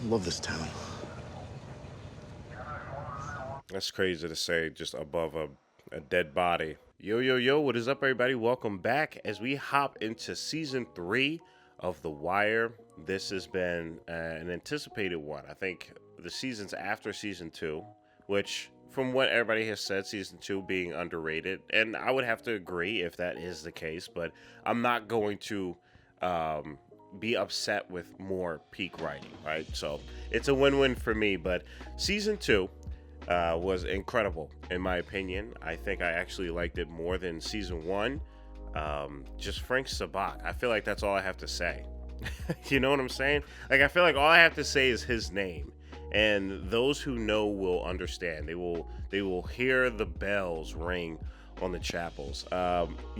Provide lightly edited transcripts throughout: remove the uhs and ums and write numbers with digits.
I love this town. That's crazy to say, just above a dead body. Yo, yo, yo, what is up, everybody? Welcome back as we hop into season 3 of The Wire. This has been an anticipated one. I think the seasons after season 2, which, from what everybody has said, season 2 being underrated. And I would have to agree if that is the case, but I'm not going to be upset with more peak writing, right? So it's a win-win for me. But season 2 was incredible in my opinion. I think I actually liked it more than season 1. Just Frank Sabak. I feel like that's all I have to say. You know what I'm saying? Like, I feel like all I have to say is his name, and those who know will understand. They will hear the bells ring on the chapels.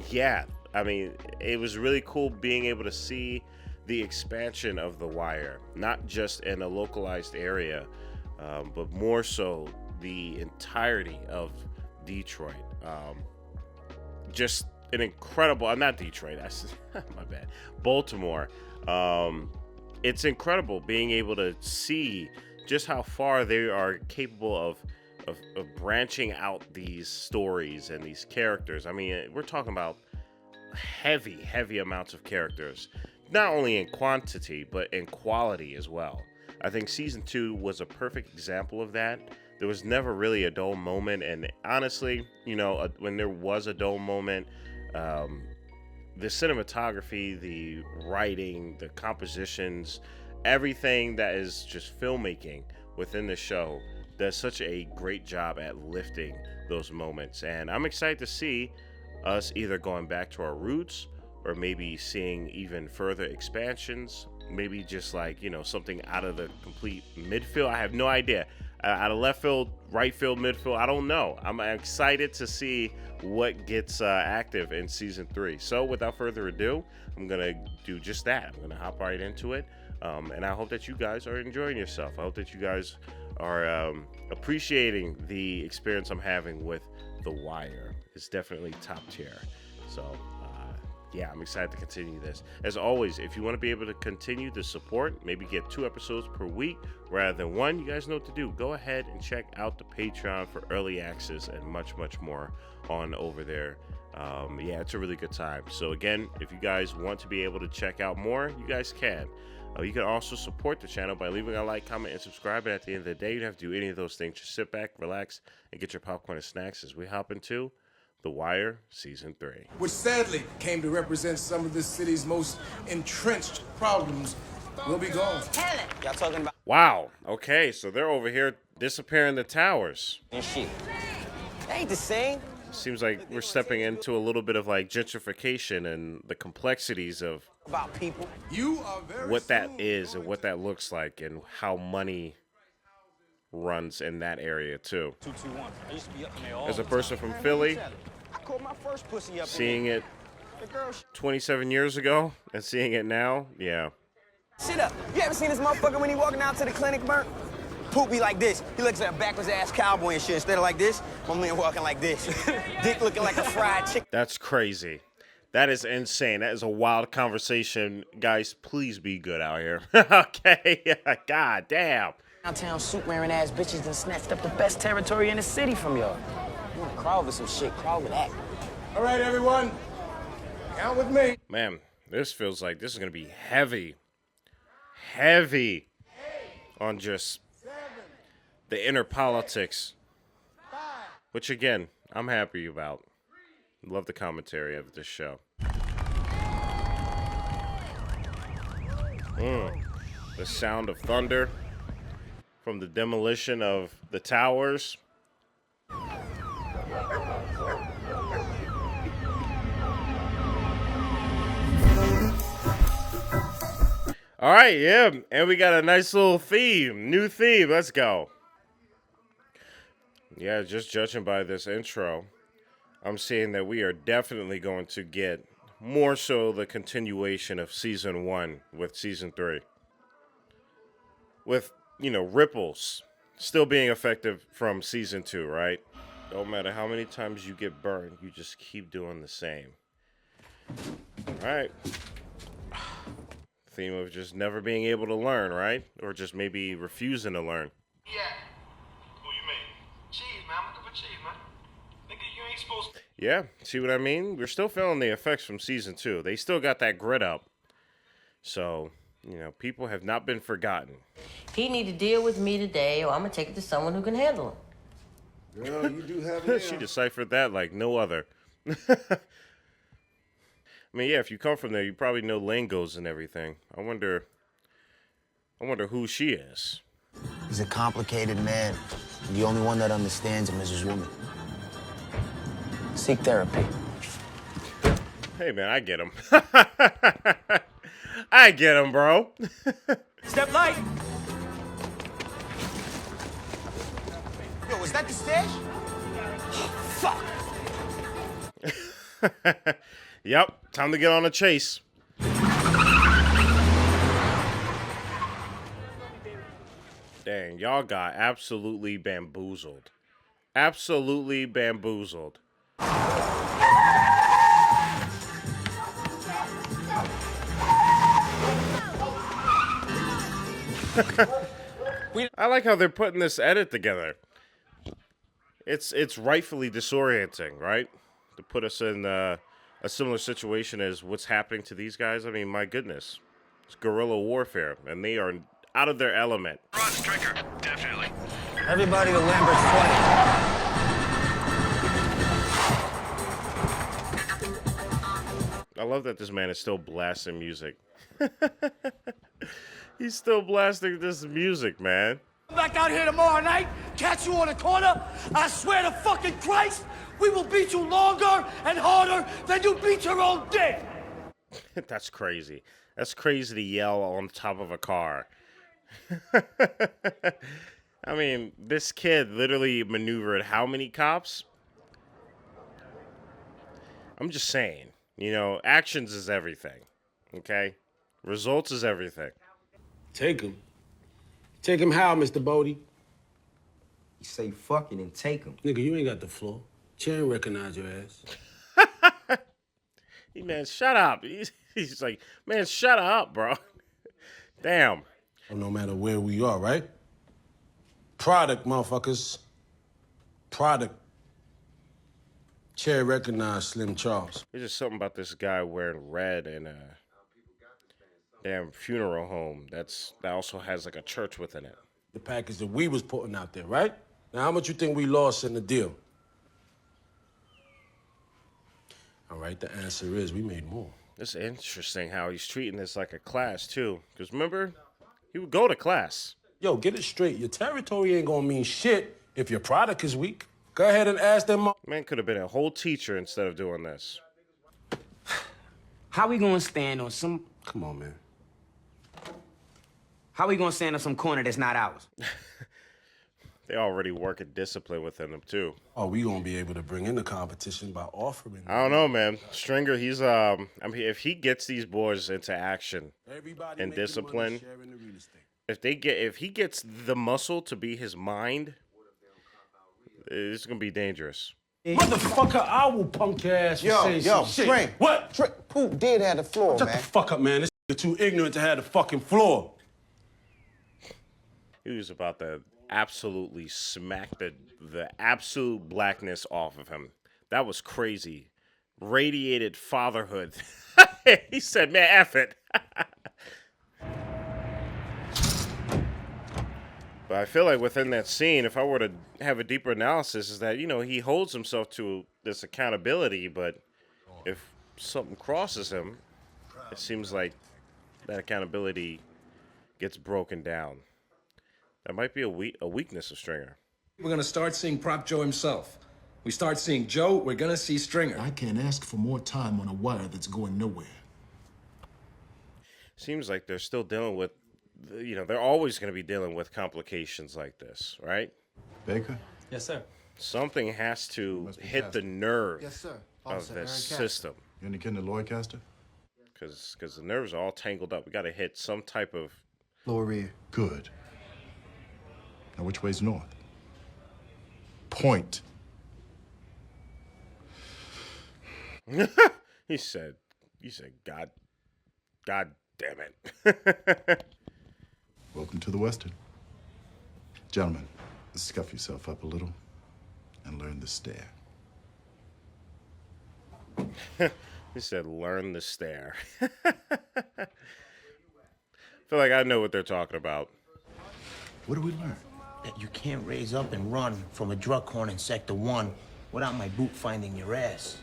Yeah, I mean, it was really cool being able to see the expansion of The Wire, not just in a localized area, but more so the entirety of Detroit. Just an incredible, not Detroit, my bad, Baltimore. It's incredible being able to see just how far they are capable of branching out these stories and these characters. I mean, we're talking about heavy amounts of characters, not only in quantity, but in quality as well. I think season 2 was a perfect example of that. There was never really a dull moment, and honestly, when there was a dull moment, the cinematography, the writing, the compositions, everything that is just filmmaking within the show does such a great job at lifting those moments. And I'm excited to see us either going back to our roots or maybe seeing even further expansions, maybe just like, something out of the complete midfield. I have no idea. Out of left field, right field, midfield, I don't know. I'm excited to see what gets active in season 3. So without further ado, I'm going to do just that. I'm going to hop right into it. And I hope that you guys are enjoying yourself. I hope that you guys are appreciating the experience I'm having with The Wire. It's definitely top tier. So, yeah, I'm excited to continue this. As always, if you want to be able to continue the support, maybe get 2 episodes per week rather than 1, you guys know what to do. Go ahead and check out the Patreon for early access and much more on over there. Yeah, it's a really good time. So again, if you guys want to be able to check out more, you guys can. You can also support the channel by leaving a like, comment, and subscribe. And at the end of the day, you don't have to do any of those things. Just sit back, relax, and get your popcorn and snacks as we hop into The Wire Season 3. Which sadly came to represent some of this city's most entrenched problems, will be gone. Y'all talking about Wow. Okay, so they're over here disappearing the towers. and shit. That ain't the same. Seems like we're stepping into a little bit of like gentrification and the complexities of About people. You are very what that soon is and going what that looks like and how money runs in that area too. 221. I used to be up in there all As a the person time. from Philly, I caught my first pussy up seeing it the girl 27 years ago and seeing it now, yeah. shit up. You ever seen this motherfucker when he walking out to the clinic, Bert? Poop be like this. He looks like a backwards ass cowboy and shit. Instead of like this, my man walking like this. Dick looking like a fried chicken. That's crazy. That is insane. That is a wild conversation. Guys, please be good out here. Okay. God damn. Downtown suit wearing ass bitches done snatched up the best territory in the city from y'all. You wanna crawl over some shit, crawl with that. All right, everyone, count with me. Man, this feels like this is going to be heavy on just the inner politics, which again, I'm happy about. Love the commentary of this show. The sound of thunder from the demolition of the towers. All right, yeah, and we got a nice little theme, new theme. Let's go. Yeah, just judging by this intro, I'm seeing that we are definitely going to get more so the continuation of season 1 with season 3. With, ripples still being effective from season 2, right? Don't matter how many times you get burned, you just keep doing the same. All right. Theme of just never being able to learn, right? Or just maybe refusing to learn. Yeah. Who you mean? Cheese, man. I'm looking for cheese, man. Nigga, you ain't supposed to. Yeah, see what I mean? We're still feeling the effects from season 2. They still got that grit up. So, you know, people have not been forgotten. He need to deal with me today, or I'm gonna take it to someone who can handle him. Girl, you do have it. She deciphered that like no other. I mean, yeah, if you come from there, you probably know lingos and everything. I wonder who she is. He's a complicated man. The only one that understands him is his woman. Seek therapy. Hey, man, I get him. I get him, bro. Step light. Yo, was that the stash? Fuck. Yep, time to get on a chase. Dang, y'all got absolutely bamboozled. Absolutely bamboozled. I like how they're putting this edit together. It's rightfully disorienting, right? To put us in a similar situation as what's happening to these guys. I mean, my goodness. It's guerrilla warfare, and they are out of their element. Run, Striker. Definitely. Everybody to Lambert's 20. I love that this man is still blasting music. He's still blasting this music, man. Come back out here tomorrow night, catch you on the corner. I swear to fucking Christ, we will beat you longer and harder than you beat your own dick. That's crazy. That's crazy to yell on top of a car. I mean, this kid literally maneuvered how many cops? I'm just saying, you know, actions is everything, okay? Results is everything. Take him. Take him how, Mr. Bodie? You say fucking and take him. Nigga, you ain't got the floor. Chain recognize your ass. Hey, man, shut up. He's like, man, shut up, bro. Damn. Oh, no matter where we are, right? Product, motherfuckers. Product. Chair recognize Slim Charles. There's just something about this guy wearing red in a damn funeral home that also has like a church within it. The package that we was putting out there, right? Now, how much you think we lost in the deal? All right, the answer is we made more. It's interesting how he's treating this like a class, too. Because remember, he would go to class. Yo, get it straight. Your territory ain't gonna mean shit if your product is weak. Go ahead and ask them. Man could have been a whole teacher instead of doing this. How we gonna stand on some... Come on, man. How we gonna stand on some corner that's not ours? They already work a discipline within them, too. Oh, we gonna be able to bring in the competition by offering. I don't know, man. Stringer, he's, I mean, if he gets these boys into action and discipline, if he gets the muscle to be his mind, it's gonna be dangerous. Motherfucker, I will punk your ass for saying some shit. String. What? Poop did have the floor, Shut man. the fuck up, man. This nigga too ignorant to have the fucking floor. He was about to absolutely smack the absolute blackness off of him. That was crazy. Radiated fatherhood. He said, man, F it. But I feel like within that scene, if I were to have a deeper analysis, is that, you know, he holds himself to this accountability, but if something crosses him, it seems like that accountability gets broken down. That might be a weakness of Stringer. We're gonna start seeing Prop Joe himself. We start seeing Joe, we're gonna see Stringer. I can't ask for more time on a wire that's going nowhere. Seems like they're still dealing with, you know, they're always going to be dealing with complications like this, right? Baker? Yes, sir. Something has to hit the nerve of this system. You indicating the Lloydcaster? Because the nerves are all tangled up. We got to hit some type of... Lower rear. Good. Now which way's north? Point. He said, God Damn it. Welcome to the Western. Gentlemen, scuff yourself up a little and learn the stare. He said, learn the stare. I feel like I know what they're talking about. What do we learn? That you can't raise up and run from a drug corner in Sector 1 without my boot finding your ass.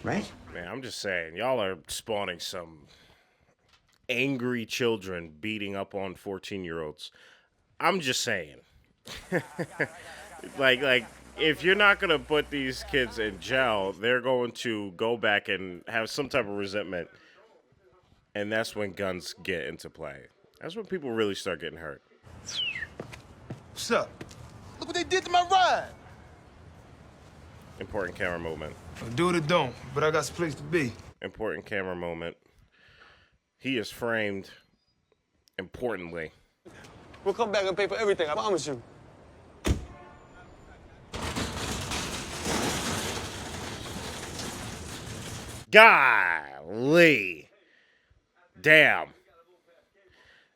Right? Man, I'm just saying, y'all are spawning some angry children beating up on 14-year-olds. I'm just saying. like, if you're not going to put these kids in jail, they're going to go back and have some type of resentment. And that's when guns get into play. That's when people really start getting hurt. What's up? Look what they did to my ride. Important camera moment. Do it or don't, but I got some place to be. Important camera moment. He is framed importantly. We'll come back and pay for everything, I promise you. Golly. Damn.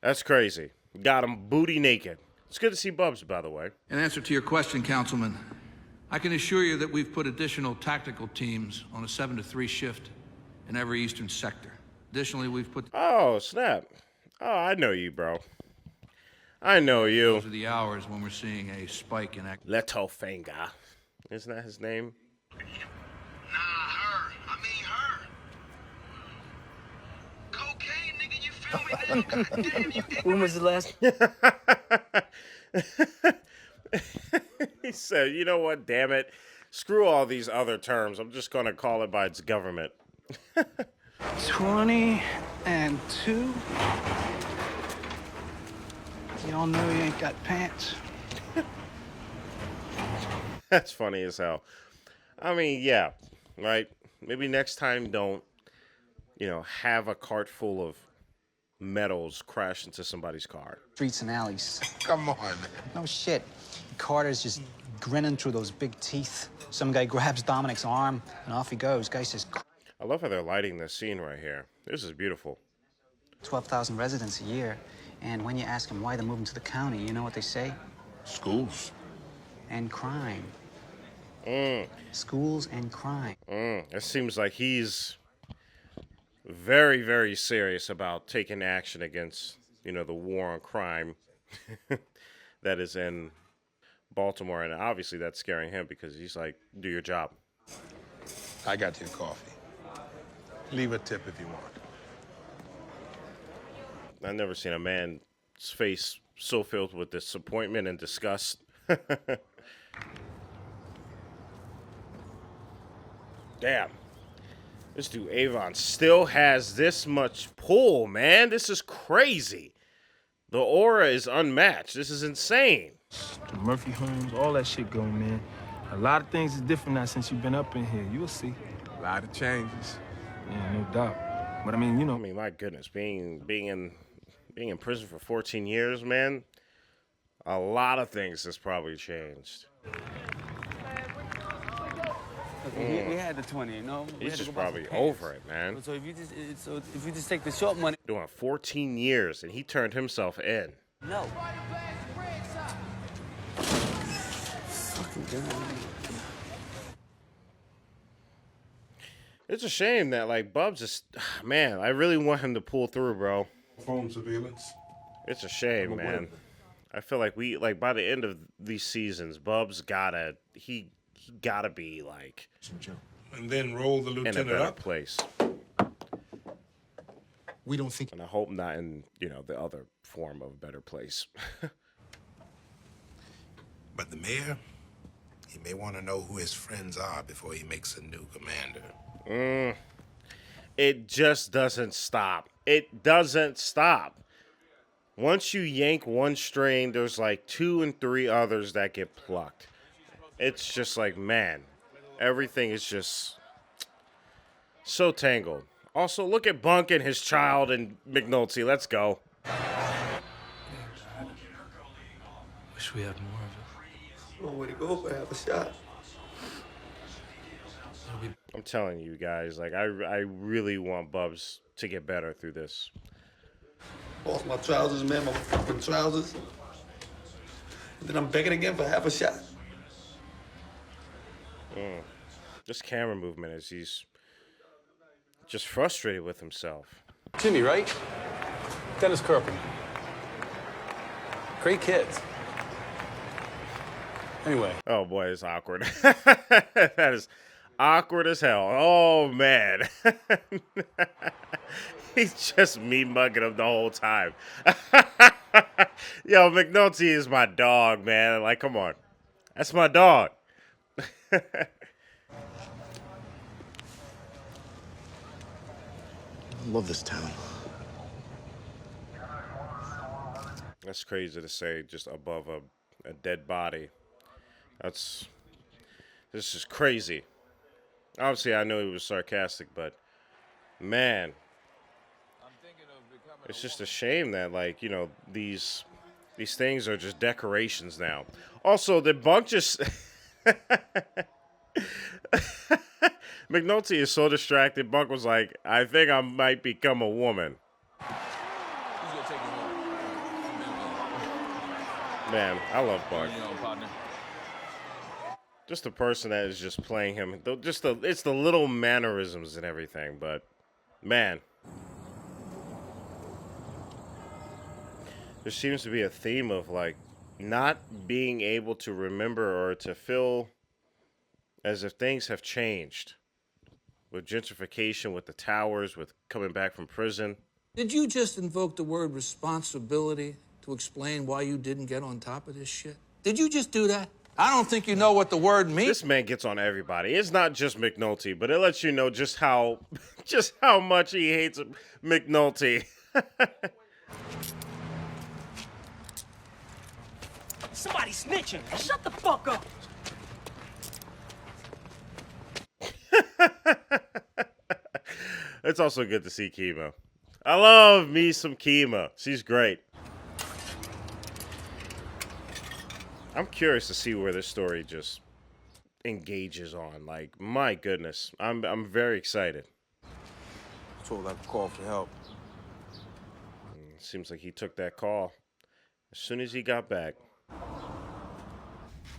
That's crazy. Got him booty naked. It's good to see Bubs, by the way. In answer to your question, Councilman, I can assure you that we've put additional tactical teams on a 7 to 3 shift in every eastern sector. Additionally, we've put... Oh, snap. Oh, I know you, bro. I know you. Those are the hours when we're seeing a spike in... Leto Fanga. Isn't that his name? Nah, her. I mean her. Cocaine, nigga, you feel me now? Goddamn, you When was the last? He said, you know what, damn it. Screw all these other terms. I'm just going to call it by its government. 22. Y'all know you ain't got pants. That's funny as hell. I mean, yeah, right? Maybe next time don't, have a cart full of metals crash into somebody's car. Streets and alleys. Come on. No shit. Carter's just grinning through those big teeth. Some guy grabs Dominic's arm, and off he goes. Guy says... I love how they're lighting this scene right here. This is beautiful. 12,000 residents a year. And when you ask them why they're moving to the county, you know what they say? Schools. And crime. Mm. Schools and crime. It seems like he's very, very serious about taking action against, the war on crime that is in Baltimore. And obviously that's scaring him because he's like, do your job. I got your coffee. Leave a tip if you want. I've never seen a man's face so filled with disappointment and disgust. Damn. This dude Avon still has this much pull, man. This is crazy. The aura is unmatched. This is insane. The Murphy homes, all that shit going, man. A lot of things is different now since you've been up in here. You'll see. A lot of changes. Yeah, no doubt. But I mean, my goodness, being in prison for 14 years, man, a lot of things has probably changed. Okay, we had the 20, He's just probably over it, man. So if you just take the short money. Doing 14 years, and he turned himself in. No. Fucking God. It's a shame that, Bubs is... Man, I really want him to pull through, bro. Phone surveillance. It's a shame, man. I feel like by the end of these seasons, Bubs gotta... He gotta be, And then roll the in a lieutenant better up. place. We don't think... And I hope not in, the other form of a better place. But the mayor, he may want to know who his friends are before he makes a new commander. It just doesn't stop. It doesn't stop. Once you yank one string, there's 2 and 3 others that get plucked. It's just man, everything is just so tangled. Also, look at Bunk and his child and McNulty. Let's go. wish we had more of it. Long way to go for half a shot. I'm telling you guys, like, I really want Bubs to get better through this. Lost my trousers, man, my fucking trousers. And then I'm begging again for half a shot. This camera movement is he's just frustrated with himself. Jimmy, right? Dennis Kirpin. Great kids. Anyway. Oh boy, it's awkward. That is awkward as hell. Oh man. He's just me mugging him the whole time. Yo, McNulty is my dog, man. Like, come on. That's my dog. I love this town. That's crazy to say, just above a dead body. This is crazy. Obviously, I know he was sarcastic, but man, it's just a shame that, like, you know, these things are just decorations now. Also, the bunk just McNulty is so distracted. Bunk was like, "I think I might become a woman." Man, I love Bunk. Just the person that is just playing him. It's the little mannerisms and everything, but man. There seems to be a theme of, like, not being able to remember or to feel as if things have changed. With gentrification, with the towers, with coming back from prison. Did you just invoke the word responsibility to explain why you didn't get on top of this shit? Did you just do that? I don't think you know what the word means. This man gets on everybody. It's not just McNulty, but it lets you know just how much he hates McNulty. Somebody snitching. Shut the fuck up. It's also good to see Kima. I love me some Kima. She's great. I'm curious to see where this story just engages on. Like, my goodness. I'm very excited. Told I could call for help. Seems like he took that call as soon as he got back.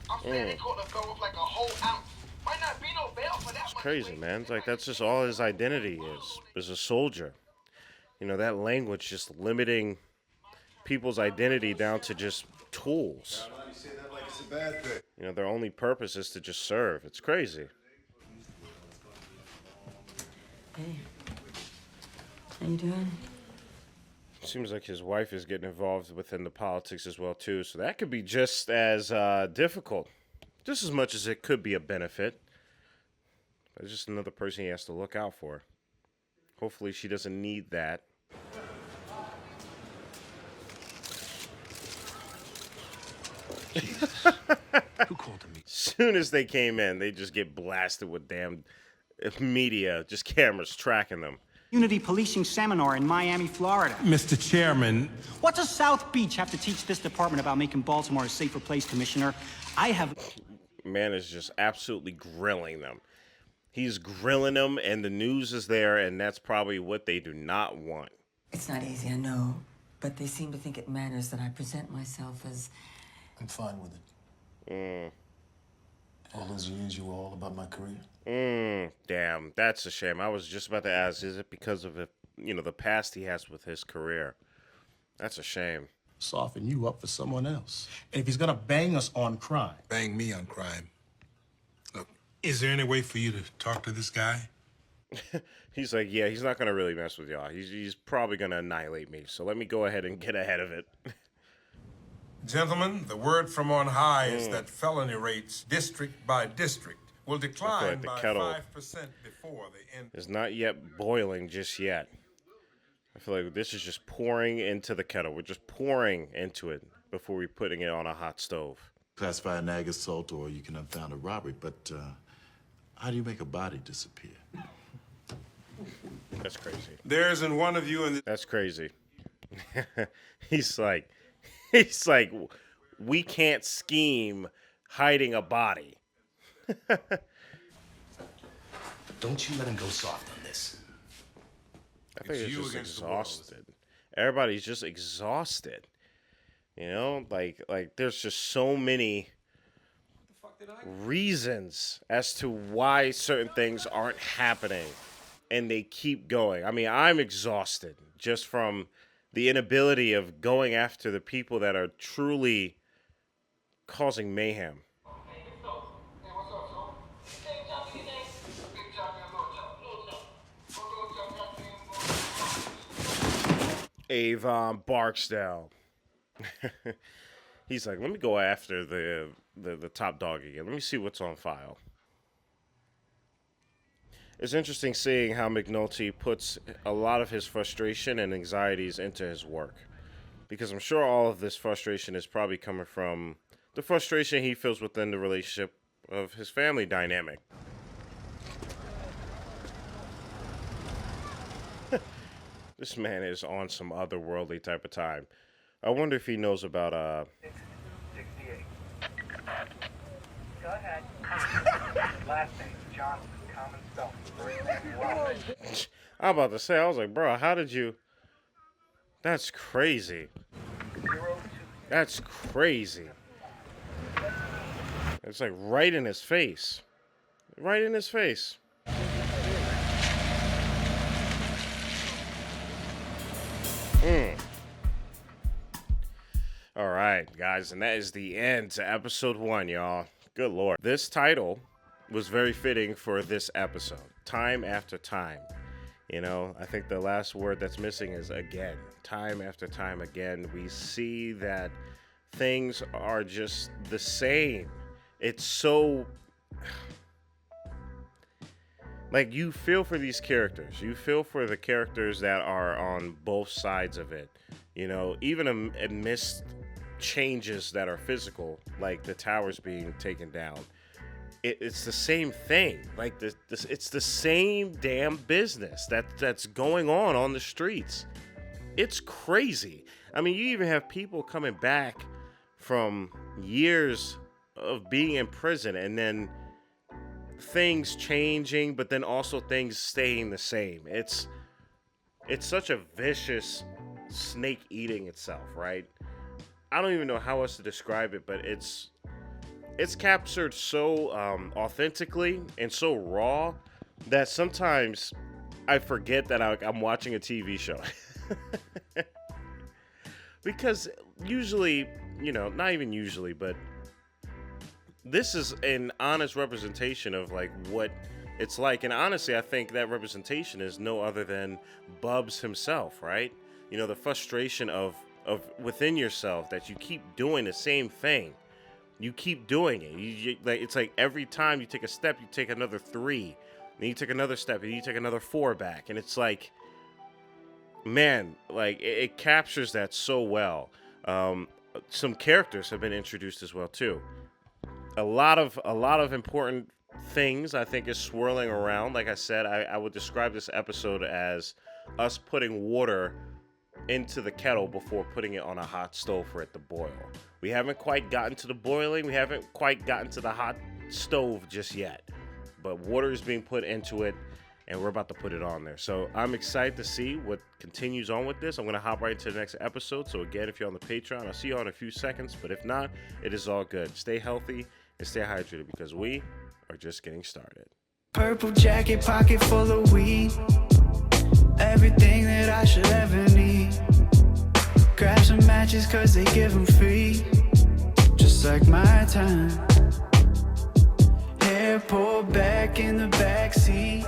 I'm saying they caught the girl with like a whole ounce. Might not be no bail for that. It's crazy, man. It's like that's just all his identity is a soldier. You know, that language just limiting people's identity down to just tools. You know, their only purpose is to just serve. It's crazy. Hey, how you doing? Seems like his wife is getting involved within the politics as well, too. So that could be just as difficult. Just as much as it could be a benefit. It's just another person he has to look out for. Hopefully she doesn't need that. Who called me? Soon as they came in, they just get blasted with damn media, just cameras tracking them. Community policing seminar in Miami, Florida. Mr. Chairman. What does South Beach have to teach this department about making Baltimore a safer place, Commissioner? I have... Man is just absolutely grilling them. He's grilling them, and the news is there, and that's probably what they do not want. It's not easy, I know, but they seem to think it matters that I present myself as... I'm fine with it. All those years you were all about my career. Damn, that's a shame. I was just about to ask, is it because of the past he has with his career? That's a shame. Soften you up for someone else. And if he's gonna bang us on crime. Bang me on crime. Look, is there any way for you to talk to this guy? He's like, yeah, he's not gonna really mess with y'all. He's probably gonna annihilate me. So let me go ahead and get ahead of it. Gentlemen, the word from on high is that felony rates, district by district, will decline the by kettle 5% before they end. It's not yet boiling just yet. I feel like this is just pouring into the kettle. We're just pouring into it before we're putting it on a hot stove. Classify an ag assault or you can unfound a robbery, but how do you make a body disappear? That's crazy. There isn't one of you in the... That's crazy. He's like, we can't scheme hiding a body. Don't you let him go soft on this. I think it's just exhausted. Everybody's just exhausted. You know, like there's just so many reasons as to why certain things aren't happening, and they keep going. I mean, I'm exhausted just from the inability of going after the people that are truly causing mayhem. Avon, Barksdale. He's like, let me go after the top dog again. Let me see what's on file. It's interesting seeing how McNulty puts a lot of his frustration and anxieties into his work. Because I'm sure all of this frustration is probably coming from the frustration he feels within the relationship of his family dynamic. This man is on some otherworldly type of time. I wonder if he knows about 68. Go ahead. Last name, Johnson, common spelling. First name, Welsh. I'm about to say, I was like, bro, how did you... That's crazy. That's crazy. It's like right in his face. Right in his face. All right, guys, and that is the end to episode 1, y'all. Good Lord. This title was very fitting for this episode. Time after time. You know, I think the last word that's missing is again. Time after time again, we see that things are just the same. It's so... Like, you feel for these characters. You feel for the characters that are on both sides of it. You know, even amidst changes that are physical, like the towers being taken down, it's the same thing. Like, it's the same damn business that's going on the streets. It's crazy. I mean, you even have people coming back from years of being in prison and then things changing, but then also things staying the same. It's such a vicious snake eating itself, right? I don't even know how else to describe it, but it's captured so authentically and so raw that sometimes I forget that I'm watching a TV show. Because usually, you know, not even usually, but this is an honest representation of like what it's like. And honestly, I think that representation is no other than Bubs himself, right? You know, the frustration of within yourself that you keep doing the same thing. You keep doing it. It's like every time you take a step, you take another 3. Then you take another step, and you take another 4 back. And it's like, man, like it captures that so well. Some characters have been introduced as well too. A lot of important things I think is swirling around. Like I said, I would describe this episode as us putting water into the kettle before putting it on a hot stove for it to boil. We haven't quite gotten to the boiling. We haven't quite gotten to the hot stove just yet. But water is being put into it, and we're about to put it on there. So I'm excited to see what continues on with this. I'm going to hop right into the next episode. So again, if you're on the Patreon, I'll see you all in a few seconds. But if not, it is all good. Stay healthy and stay hydrated because we are just getting started. Purple jacket, pocket full of weed. Everything that I should ever need. Grab some matches cause they give them free. Just like my time. Hair pulled back in the backseat.